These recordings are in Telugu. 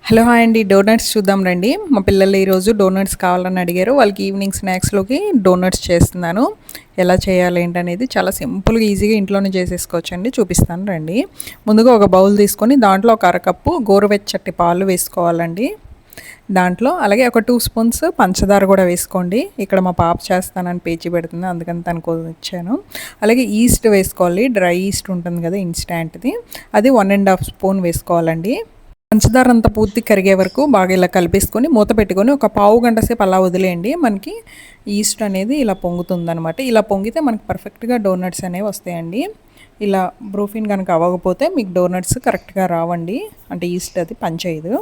హలో హాయ్ అండి. డోనట్స్ చూద్దాం రండి. మా పిల్లలు ఈరోజు డోనట్స్ కావాలని అడిగారు. వాళ్ళకి ఈవినింగ్ స్నాక్స్లోకి డోనట్స్ చేస్తున్నాను. ఎలా చేయాలి ఏంటనేది చాలా సింపుల్గా ఈజీగా ఇంట్లోనే చేసేసుకోవచ్చండి. చూపిస్తాను రండి. ముందుగా ఒక బౌల్ తీసుకొని దాంట్లో ఒక అరకప్పు గోరువెచ్చటి పాలు వేసుకోవాలండి. దాంట్లో అలాగే ఒక 2 స్పూన్స్ పంచదార కూడా వేసుకోండి. ఇక్కడ మా పాప చేస్తానని పేచి పెడుతుంది, అందుకని తనకు ఇచ్చాను. అలాగే ఈస్ట్ వేసుకోవాలి. డ్రై ఈస్ట్ ఉంటుంది కదా ఇన్స్టాంట్ది, అది 1½ స్పూన్ వేసుకోవాలండి. పంచదార అంతా పూర్తి కరిగే వరకు బాగా ఇలా కలిపేసుకొని మూత పెట్టుకొని ఒక పావు గంట సేపు అలా వదిలేయండి. మనకి ఈస్ట్ అనేది ఇలా పొంగుతుందనమాట. ఇలా పొంగితే మనకి పర్ఫెక్ట్గా డోనట్స్ అనేవి వస్తాయండి. ఇలా బ్రూఫిన్ కనుక అవ్వకపోతే మీకు డోనట్స్ కరెక్ట్గా రావండి, అంటే ఈస్ట్ అది పనిచేయదు.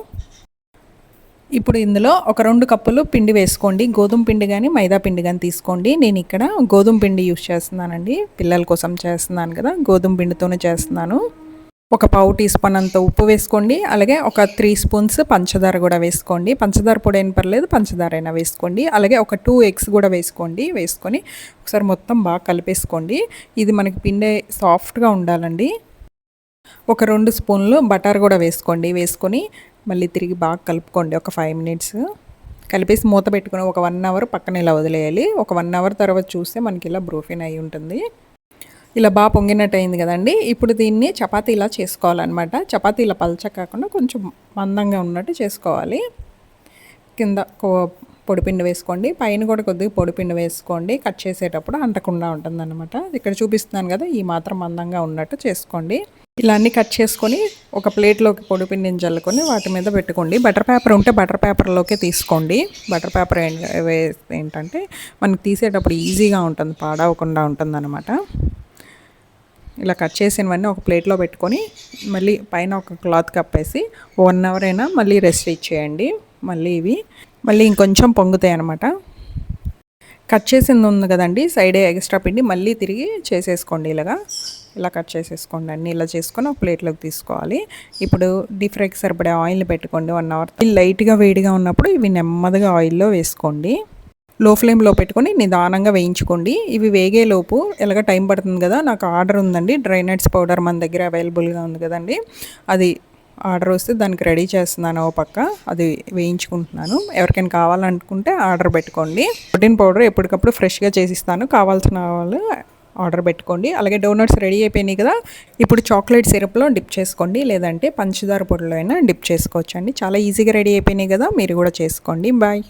ఇప్పుడు ఇందులో ఒక 2 కప్పులు పిండి వేసుకోండి. గోధుమ పిండి కానీ మైదా పిండి కానీ తీసుకోండి. నేను ఇక్కడ గోధుమ పిండి యూస్ చేస్తున్నానండి. పిల్లల కోసం చేస్తున్నాను కదా, గోధుమ పిండితోనే చేస్తున్నాను. ఒక పావు టీ స్పూన్ అంత ఉప్పు వేసుకోండి. అలాగే ఒక 3 స్పూన్స్ పంచదార కూడా వేసుకోండి. పంచదార పొడి అయినా పర్లేదు, పంచదార అయినా వేసుకోండి. అలాగే ఒక 2 ఎగ్స్ కూడా వేసుకోండి. వేసుకొని ఒకసారి మొత్తం బాగా కలిపేసుకోండి. ఇది మనకి పిండి సాఫ్ట్గా ఉండాలండి. ఒక 2 స్పూన్లు బటర్ కూడా వేసుకోండి. వేసుకొని మళ్ళీ తిరిగి బాగా కలుపుకోండి. ఒక 5 మినిట్స్ కలిపేసి మూత పెట్టుకొని ఒక 1 అవర్ పక్కన ఇలా వదిలేయాలి. ఒక 1 అవర్ తర్వాత చూస్తే మనకి ఇలా బ్రూఫిన్ అయి ఉంటుంది. ఇలా బాగా పొంగినట్టు అయింది కదండి. ఇప్పుడు దీన్ని చపాతీ ఇలా చేసుకోవాలన్నమాట. చపాతీ ఇలా పలచ కాకుండా కొంచెం మందంగా ఉన్నట్టు చేసుకోవాలి. కింద పొడిపిండి వేసుకోండి, పైన కూడా కొద్దిగా పొడిపిండి వేసుకోండి. కట్ చేసేటప్పుడు అంటకుండా ఉంటుందన్నమాట. ఇక్కడ చూపిస్తున్నాను కదా, ఈ మాత్రం మందంగా ఉన్నట్టు చేసుకోండి. ఇలా అన్నీ కట్ చేసుకొని ఒక ప్లేట్లోకి పొడిపిండిని జల్లుకొని వాటి మీద పెట్టుకోండి. బటర్ పేపర్ ఉంటే బటర్ పేపర్లోకే తీసుకోండి. బటర్ పేపర్ ఏంటంటే మనకి తీసేటప్పుడు ఈజీగా ఉంటుంది, పాడవకుండా ఉంటుంది అన్నమాట. ఇలా కట్ చేసినవన్నీ ఒక ప్లేట్లో పెట్టుకొని మళ్ళీ పైన ఒక క్లాత్ కప్పేసి 1 అవర్ అయినా మళ్ళీ రెస్ట్ ఇచ్చేయండి. మళ్ళీ ఇంకొంచెం పొంగుతాయి అనమాట. కట్ చేసింది ఉంది కదండి, సైడ్ ఎక్స్ట్రా పిండి మళ్ళీ తిరిగి చేసేసుకోండి. ఇలా కట్ చేసేసుకోండి. అన్నీ ఇలా చేసుకొని ఒక ప్లేట్లోకి తీసుకోవాలి. ఇప్పుడు డీప్ ఫ్రైకి సరిపడే ఆయిల్ పెట్టుకోండి. 1 అవర్ లైట్గా వేడిగా ఉన్నప్పుడు ఇవి నెమ్మదిగా ఆయిల్లో వేసుకోండి. లో ఫ్లేమ్లో పెట్టుకొని నిదానంగా వేయించుకోండి. ఇవి వేగేలోపు ఎలాగ టైం పడుతుంది కదా, నాకు ఆర్డర్ ఉందండి. డ్రై నట్స్ పౌడర్ మన దగ్గర అవైలబుల్గా ఉంది కదండి. అది ఆర్డర్ వస్తే దానికి రెడీ చేస్తున్నాను. ఓ పక్క అది వేయించుకుంటున్నాను. ఎవరికైనా కావాలనుకుంటే ఆర్డర్ పెట్టుకోండి. ప్రోటీన్ పౌడర్ ఎప్పటికప్పుడు ఫ్రెష్గా చేసిస్తాను, కావాల్సిన వాళ్ళు ఆర్డర్ పెట్టుకోండి. అలాగే డోనట్స్ రెడీ అయిపోయినాయి కదా, ఇప్పుడు చాక్లెట్ సిరప్లో డిప్ చేసుకోండి, లేదంటే పంచదార పొడిలో అయినా డిప్ చేసుకోవచ్చు అండి. చాలా ఈజీగా రెడీ అయిపోయినాయి కదా, మీరు కూడా చేసుకోండి. బాయ్.